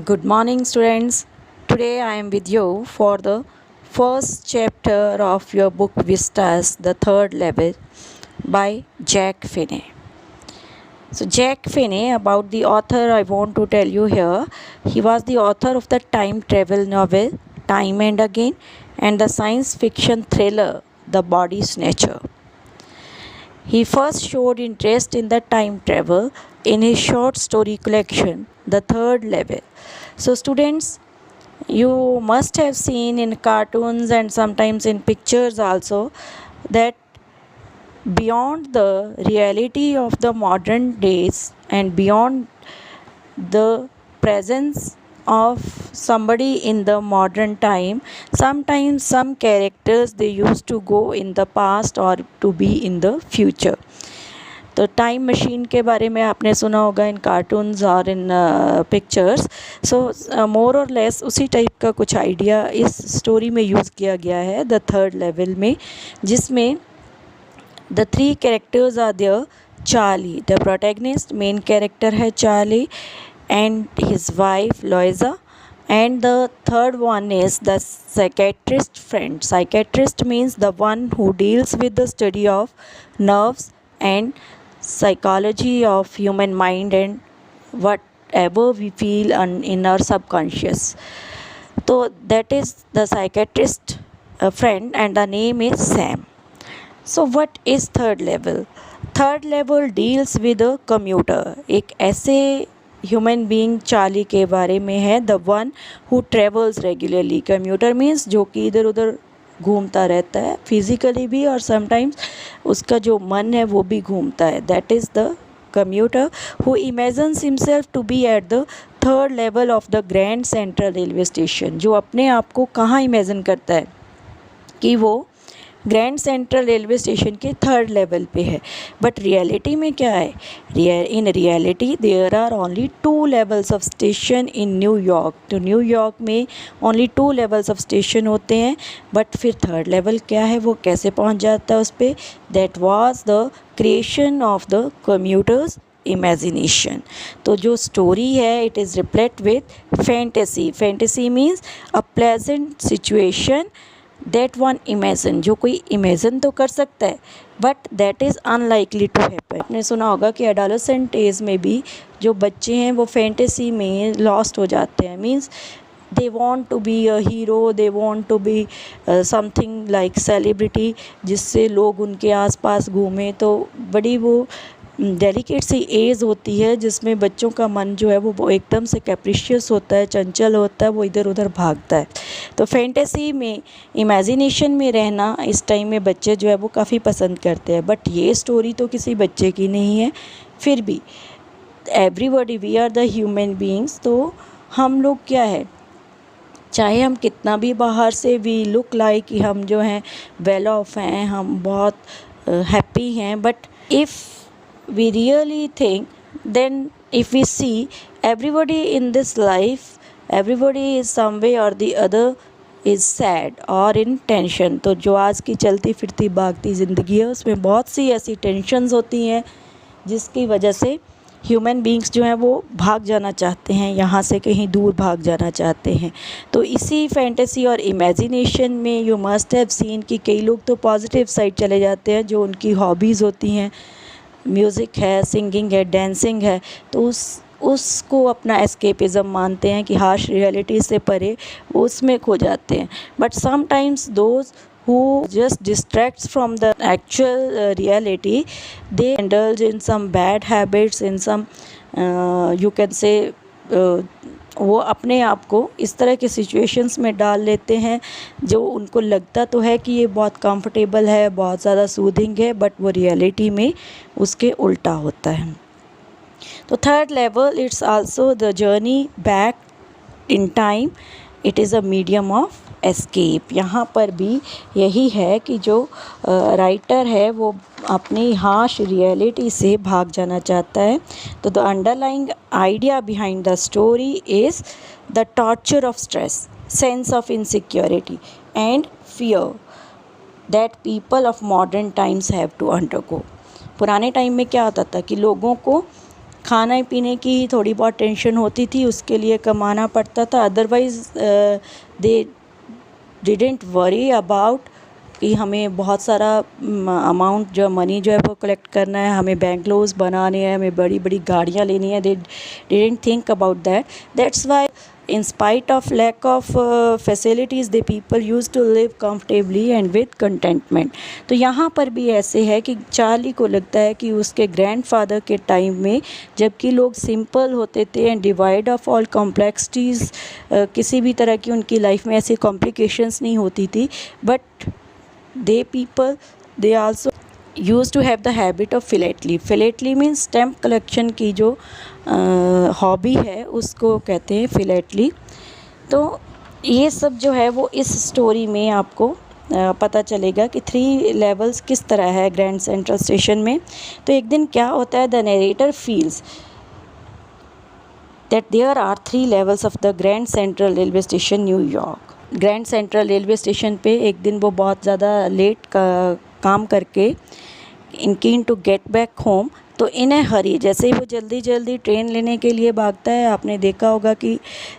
Good morning, students. Today I am with you for the first chapter of your book Vistas, the third level by Jack Finney. So, Jack Finney, about the author, I want to tell you here. He was the author of the time travel novel Time and Again and the science fiction thriller The Body Snatcher. He first showed interest in the time travel in his short story collection, The Third Level. So, students, you must have seen in cartoons and sometimes in pictures also that beyond the reality of the modern days and beyond the presence of somebody in the modern time, sometimes some characters they used to go in the past or to be in the future. तो time machine के बारे में आपने सुना होगा इन cartoons और इन pictures. सो मोर और less उसी टाइप का कुछ आइडिया इस स्टोरी में यूज़ किया गया है द थर्ड लेवल में, जिसमें the three characters are there. Charlie the protagonist, main character है Charlie, and his wife Loisa, and the third one is the psychiatrist friend. Psychiatrist means the one who deals with the study of nerves and psychology of human mind and whatever we feel in our subconscious. So that is the psychiatrist friend and the name is Sam. So what is third level? Third level deals with a commuter. एक ऐसे human being Charlie के बारे में है, the one who travels regularly. Commuter means जो कि इधर उधर घूमता रहता है फिजिकली भी और समटाइम्स उसका जो मन है वो भी घूमता है. That is the commuter who imagines himself to be at the third level of the Grand Central railway station. जो अपने आप को कहाँ इमेजिन करता है कि वो ग्रैंड सेंट्रल रेलवे स्टेशन के थर्ड लेवल पे है. बट रियलिटी में क्या है? In reality there are only 2 levels of station in New York. तो न्यूयॉर्क में ओनली 2 लेवल्स ऑफ स्टेशन होते हैं. बट फिर थर्ड लेवल क्या है, वो कैसे पहुंच जाता है उस पर? That was the creation of the commuter's imagination. तो जो स्टोरी है it is replete with fantasy. Fantasy means a pleasant situation that one imagine. जो कोई इमेजिन तो कर सकता है but that is unlikely to happen. आपने सुना होगा कि एडोलेसेंट एज में भी जो बच्चे हैं वो फैंटेसी में लॉस्ट हो जाते हैं. Means they want to be a hero, they want to be something like celebrity, जिससे लोग उनके आसपास घूमें. तो बड़ी वो डेलिकेट सी एज होती है जिसमें बच्चों का मन जो है वो एकदम से कैप्रिशियस होता है, चंचल होता है, वो इधर उधर भागता है. तो फैंटेसी में, इमेजिनेशन में रहना इस टाइम में बच्चे जो है वो काफ़ी पसंद करते हैं. बट ये स्टोरी तो किसी बच्चे की नहीं है. फिर भी everybody we are the human beings. तो हम लोग क्या है, चाहे हम कितना भी बाहर से वी लुक लाइक कि हम जो हैं वेल ऑफ हैं, हम बहुत हैप्पी हैं, but if we really think, then if we see everybody in this life, everybody is some way or the other is sad or in tension. तो जो आज की चलती फिरती भागती ज़िंदगी है उसमें बहुत सी ऐसी टेंशन्स होती हैं जिसकी वजह से ह्यूमन बीइंग्स जो हैं वो भाग जाना चाहते हैं, यहाँ से कहीं दूर भाग जाना चाहते हैं. तो इसी फैंटेसी और इमेजिनेशन में यू मस्ट हैव सीन कि कई लोग तो पॉजिटिव साइड चले जाते हैं. जो उनकी हॉबीज़ होती हैं, म्यूज़िक है, सिंगिंग है, डांसिंग है, तो उसको अपना एस्केपिज़म मानते हैं कि हाश रियलिटी से परे वो उसमें खो जाते हैं. But sometimes those who just distracts from the actual reality, they indulge in some bad habits, in some you can say वो अपने आप को इस तरह के सिचुएशंस में डाल लेते हैं जो उनको लगता तो है कि ये बहुत कंफर्टेबल है, बहुत ज़्यादा सूदिंग है, बट वो रियलिटी में उसके उल्टा होता है. तो third level it's also the journey back in time. It is a medium of escape. यहाँ पर भी यही है कि जो राइटर है वो अपनी हाश रियलिटी से भाग जाना चाहता है. तो the underlying idea behind the story is the torture of stress, sense of insecurity and fear that people of modern times have to undergo. पुराने टाइम में क्या होता था कि लोगों को खाने पीने की थोड़ी बहुत टेंशन होती थी, उसके लिए कमाना पड़ता था। Otherwise they didn't worry about कि हमें बहुत सारा अमाउंट जो मनी जो है वो कलेक्ट करना है, हमें बैंगलोज बनाने हैं, हमें बड़ी बड़ी गाड़ियाँ लेनी है। They didn't think about that. That's why in spite of lack of facilities the people used to live comfortably and with contentment। तो यहाँ पर भी ऐसे है कि चार्ली को लगता है कि उसके ग्रैंडफादर के टाइम में जबकि लोग सिंपल होते थे and divide of all complexities, किसी भी तरह की उनकी लाइफ में ऐसी कॉम्प्लिकेशंस नहीं होती थी, but they people they also use to have the habit of philately. Philately means stamp collection की जो हॉबी है उसको कहते हैं फिलेटली। तो ये सब जो है वो इस स्टोरी में आपको पता चलेगा कि 3 लेवल्स किस तरह है ग्रैंड सेंट्रल स्टेशन में। तो एक दिन क्या होता है, the narrator feels that there are 3 levels of the Grand Central railway station New York. Grand Central railway station पे एक दिन वो बहुत ज़्यादा लेट काम करके इन keen to get back home, तो इन ए हरी, जैसे ही वो जल्दी जल्दी ट्रेन लेने के लिए भागता है, आपने देखा होगा कि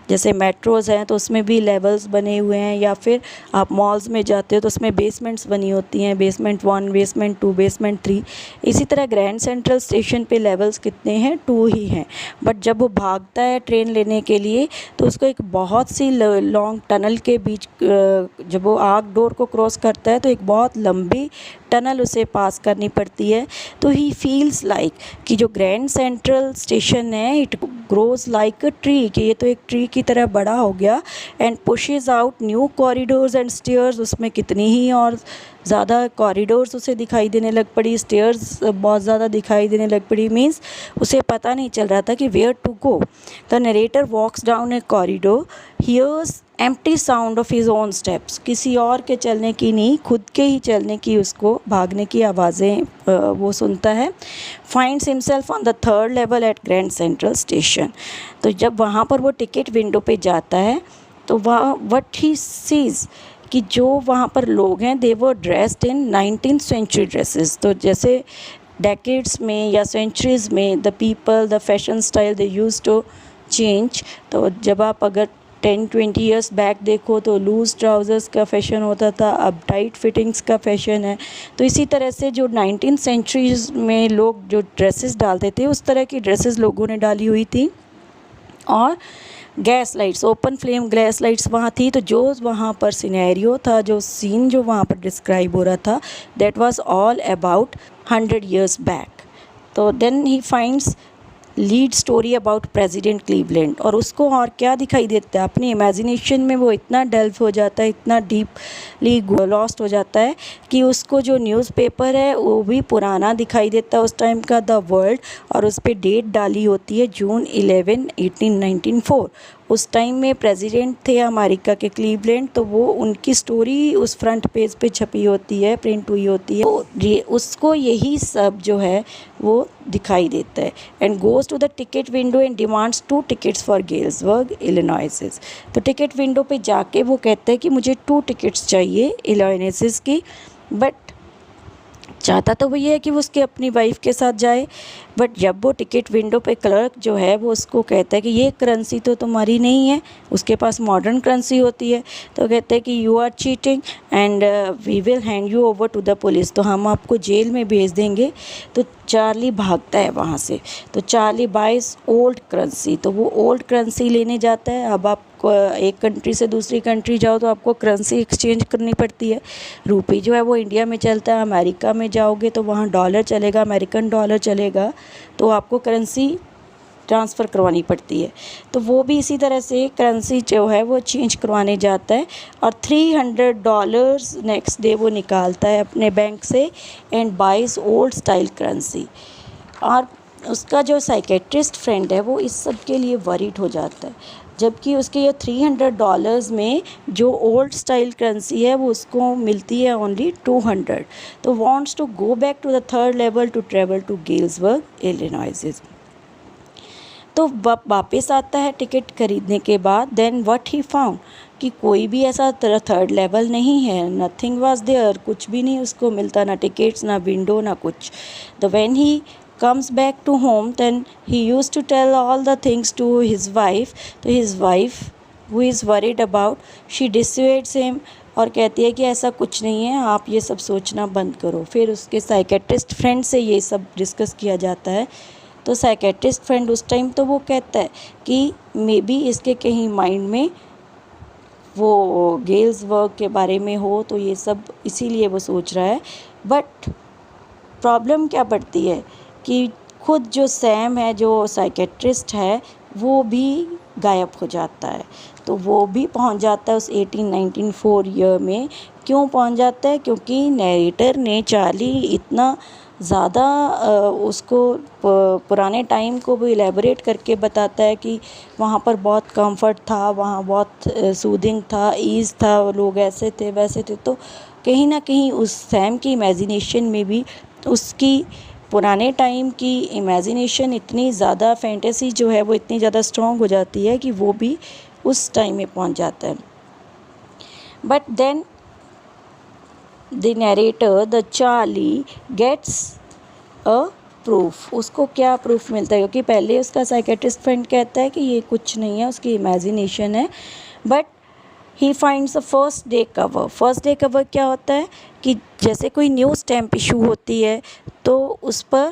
जैसे मेट्रोज़ हैं तो उसमें भी लेवल्स बने हुए हैं, या फिर आप मॉल्स में जाते हो तो उसमें बेसमेंट्स बनी होती हैं, बेसमेंट 1, बेसमेंट 2, बेसमेंट 3। इसी तरह ग्रैंड सेंट्रल स्टेशन पे लेवल्स कितने हैं, 2 ही हैं। बट जब वो भागता है ट्रेन लेने के लिए तो उसको एक बहुत सी लॉन्ग टनल के बीच, जब वो आग डोर को क्रॉस करता है तो एक बहुत लंबी टनल उसे पास करनी पड़ती है। तो ही फील्स लाइक कि जो ग्रैंड सेंट्रल स्टेशन है it grows like a tree, कि ये तो एक ट्री की तरह बड़ा हो गया, and pushes out new corridors and stairs. उसमें कितनी ही और ज़्यादा कॉरिडोर्स उसे दिखाई देने लग पड़ी, स्टेयर्स बहुत ज़्यादा दिखाई देने लग पड़ी। मीन्स उसे पता नहीं चल रहा था कि where to go. The narrator walks down a corridor, hears empty sound of his own steps. किसी और के चलने की नहीं, खुद के ही चलने की, उसको भागने की आवाज़ें वो सुनता है। Finds himself on the 3rd level at Grand Central Station. तो जब वहाँ पर वो टिकट विंडो पे जाता है तो वह व्हाट ही सीज कि जो वहाँ पर लोग हैं they were dressed in 19th century dresses. तो जैसे डेकेड्स में या सेंचुरीज़ में the people the fashion style they use to change. तो जब आप अगर 10-20 ईयर्स बैक देखो तो लूज़ ट्राउज़र्स का फ़ैशन होता था, अब टाइट फिटिंग्स का फ़ैशन है। तो इसी तरह से जो 19th सेंचुरीज़ में लोग जो ड्रेसेस डालते थे उस तरह की ड्रेसेस लोगों ने डाली हुई थी। और gas lights, open flame gas lights वहाँ थी। तो जो वहाँ पर सिनेरियो था, जो सीन जो वहाँ पर डिस्क्राइब हो रहा था, that was all about 100 years back. तो then he finds lead story about president Cleveland. और उसको और क्या दिखाई देता है, अपनी इमेजिनेशन में वो इतना डेल्व हो जाता है, इतना डीपली लॉस्ट हो जाता है कि उसको जो न्यूज़पेपर है वो भी पुराना दिखाई देता है उस टाइम का, द वर्ल्ड, और उस पर डेट डाली होती है जून 11, 1894। उस टाइम में प्रेसिडेंट थे अमेरिका के क्लीवलैंड, तो वो उनकी स्टोरी उस फ्रंट पेज पे छपी होती है, प्रिंट हुई होती है। तो उसको यही सब जो है वो दिखाई देता है। And goes to the ticket window and demands 2 tickets for Galesburg Illinois. तो टिकट विंडो पे जाके वो कहता है कि मुझे 2 टिकट्स चाहिए इलिनॉइस की। बट चाहता तो वो ये है कि वो उसके अपनी वाइफ के साथ जाए। बट जब वो टिकट विंडो पे क्लर्क जो है वो उसको कहता है कि ये करेंसी तो तुम्हारी नहीं है, उसके पास मॉडर्न करेंसी होती है। तो कहते हैं कि you are cheating and we will hand you over to the police, तो हम आपको जेल में भेज देंगे। तो चार्ली भागता है वहाँ से। तो चार्ली बाइज ओल्ड करेंसी, तो वो ओल्ड करेंसी लेने जाता है। अब आप एक कंट्री से दूसरी कंट्री जाओ तो आपको करेंसी एक्सचेंज करनी पड़ती है। रूपी जो है वो इंडिया में चलता है, अमेरिका में जाओगे तो वहाँ डॉलर चलेगा, अमेरिकन डॉलर चलेगा, तो आपको करेंसी ट्रांसफ़र करवानी पड़ती है। तो वो भी इसी तरह से करेंसी जो है वो चेंज करवाने जाता है और $300 नेक्स्ट डे वो निकालता है अपने बैंक से and buys old style currency. और उसका जो साइकेट्रिस्ट फ्रेंड है वो इस सब के लिए वरीड हो जाता है, जबकि उसके ये $300 में जो ओल्ड स्टाइल करेंसी है वो उसको मिलती है ओनली 200। तो wants to go back to the 3rd level to travel to Galesburg Illinois. तो वापस आता है टिकट खरीदने के बाद। देन व्हाट ही फाउंड कि कोई भी ऐसा 3rd लेवल नहीं है, नथिंग वाज देयर, कुछ भी नहीं उसको मिलता, ना टिकट्स, ना विंडो, ना कुछ। The when he comes back to home, then he used to tell all the things to his wife. तो his wife who is worried about, she dissuades him और कहती है कि ऐसा कुछ नहीं है, आप ये सब सोचना बंद करो। फिर उसके साइकेट्रिस्ट फ्रेंड से ये सब डिस्कस किया जाता है। तो साइकेट्रिस्ट फ्रेंड उस टाइम तो वो कहता है कि मे बी इसके कहीं माइंड में वो गेल्स वर्क के बारे में हो, तो ये सब इसीलिए वो सोच रहा है। बट प्रॉब्लम क्या पड़ती है कि खुद जो सैम है, जो साइकेट्रिस्ट है, वो भी गायब हो जाता है। तो वो भी पहुंच जाता है उस 1894 ईयर में। क्यों पहुंच जाता है? क्योंकि नैरेटर ने चार्ली इतना ज़्यादा उसको पुराने टाइम को भी इलेबोरेट करके बताता है कि वहाँ पर बहुत कंफर्ट था, वहाँ बहुत सूदिंग था, ईज़ था, लोग ऐसे थे वैसे थे। तो कहीं ना कहीं उस सैम की इमेजिनेशन में भी उसकी पुराने टाइम की इमेजिनेशन इतनी ज़्यादा, फैंटेसी जो है वो इतनी ज़्यादा स्ट्रॉन्ग हो जाती है कि वो भी उस टाइम में पहुंच जाता है। But then the narrator, the Charlie gets a proof. उसको क्या प्रूफ मिलता है? क्योंकि पहले उसका साइकेट्रिस्ट फ्रेंड कहता है कि ये कुछ नहीं है, उसकी इमेजिनेशन है। But he finds a first day cover. First day cover क्या होता है कि जैसे कोई न्यू स्टैम्प इशू होती है तो उस पर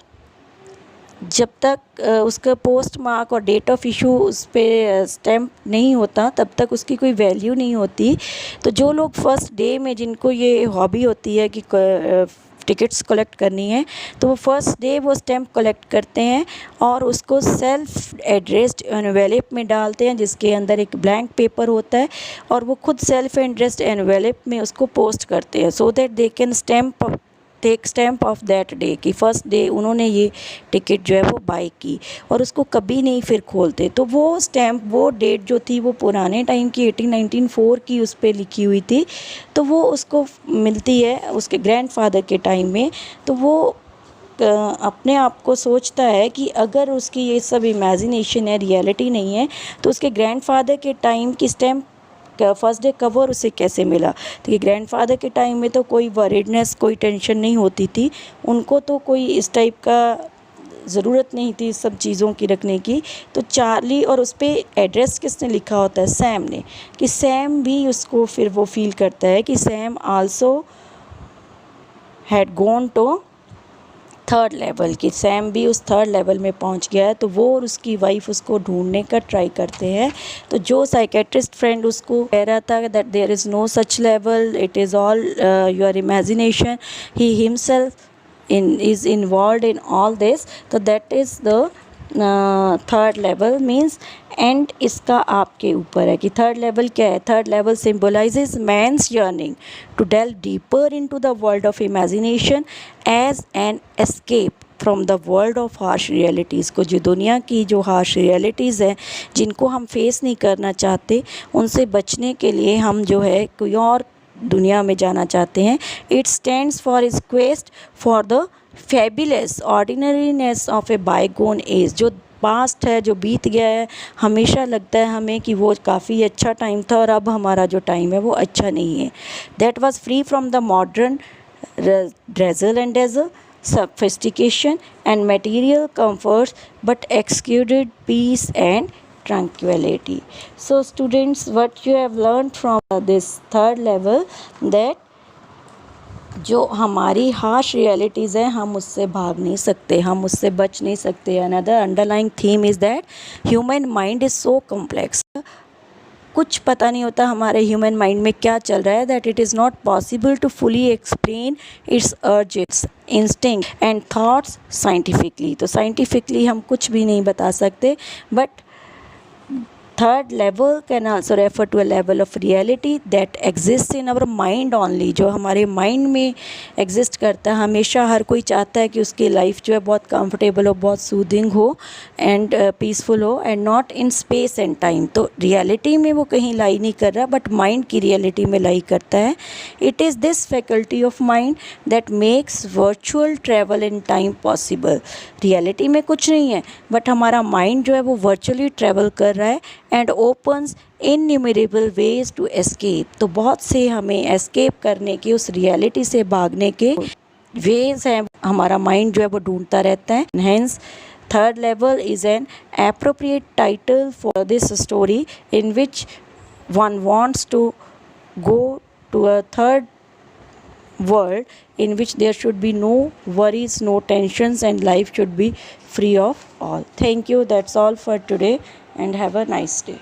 जब तक उसका पोस्ट मार्क और डेट ऑफ इशू उस पर स्टैम्प नहीं होता तब तक उसकी कोई वैल्यू नहीं होती। तो जो लोग फर्स्ट डे में, जिनको ये हॉबी होती है कि टिकट्स कलेक्ट करनी है, तो वो फर्स्ट डे वो स्टैम्प कलेक्ट करते हैं और उसको सेल्फ एड्रेस्ड एनवेलप में डालते हैं, जिसके अंदर एक ब्लैंक पेपर होता है, और वो खुद सेल्फ एड्रेस्ड एनवेलप में उसको पोस्ट करते हैं, so that they can take stamp off that day कि फ़र्स्ट डे उन्होंने ये टिकट जो है वो बाई की, और उसको कभी नहीं फिर खोलते। तो वो स्टैम्प, वो डेट जो थी वो पुराने टाइम की 1894 की उस पर लिखी हुई थी। तो वो उसको मिलती है उसके ग्रैंडफादर के टाइम में। तो वो अपने आप को सोचता है कि अगर उसकी ये सब इमेजिनेशन है, रियलिटी नहीं है, तो उसके ग्रैंडफादर के टाइम की स्टैम्प फर्स्ट डे कवर उसे कैसे मिला। तो ये ग्रैंडफादर के टाइम में तो कोई वरीडनेस, कोई टेंशन नहीं होती थी, उनको तो कोई इस टाइप का ज़रूरत नहीं थी इस सब चीज़ों की रखने की। तो चार्ली, और उस पर एड्रेस किसने लिखा होता है? सैम ने। कि सैम भी उसको फिर वो फील करता है कि Sam also had gone to third level, की सैम भी उस थर्ड लेवल में पहुंच गया है। तो वो और उसकी वाइफ उसको ढूंढने का ट्राई करते हैं। तो जो साइकेट्रिस्ट फ्रेंड उसको कह रहा था that there is no such level, it is all your imagination, he himself is involved in all this, तो that is the third level means and इसका आपके ऊपर है कि थर्ड लेवल क्या है। Third level symbolises man's yearning to delve deeper into the world of imagination as an escape from the world of harsh realities को, जो दुनिया की जो हार्श रियलिटीज़ हैं जिनको हम फेस नहीं करना चाहते, उनसे बचने के लिए हम जो है कोई और दुनिया में जाना चाहते हैं। It stands for is quest for the fabulous ordinariness of a bygone age. जो पास्ट है, जो बीत गया है, हमेशा लगता है हमें कि वो काफ़ी अच्छा टाइम था और अब हमारा जो टाइम है वो अच्छा नहीं है। That was free from the modern razzle and dazzle, sophistication and material comforts, but excluded peace and tranquility. So students, what you have learned from this third level, that जो हमारी हार्श रियलिटीज़ हैं हम उससे भाग नहीं सकते, हम उससे बच नहीं सकते। Another underlying theme is that human mind is so complex, कुछ पता नहीं होता हमारे ह्यूमन माइंड में क्या चल रहा है, that it is not possible to fully explain its urges, instinct and thoughts scientifically. तो साइंटिफिकली हम कुछ भी नहीं बता सकते, but third level can also refer to a level of reality that exist in our mind only, जो हमारे mind में एग्जिस्ट करता है। हमेशा हर कोई चाहता है कि उसकी लाइफ जो है बहुत कंफर्टेबल हो, बहुत सूदिंग हो एंड पीसफुल हो, and not in space and time. तो रियलिटी में वो कहीं लाई नहीं कर रहा, बट माइंड की रियलिटी में लाई करता है। It is this faculty of mind that makes virtual travel in time possible. Reality में कुछ नहीं है, बट हमारा माइंड जो है वो वर्चुअली ट्रैवल कर रहा है and opens innumerable ways to escape. तो बहुत से हमें एस्केप करने के, उस रियलिटी से भागने के वेज हैं हमारा माइंड जो है वो ढूंढता रहता है. Hence third level is an appropriate title for this story in which one wants to go to a third world in which there should be no worries, no tensions, and life should be free of all. Thank you. That's all for today, and have a nice day.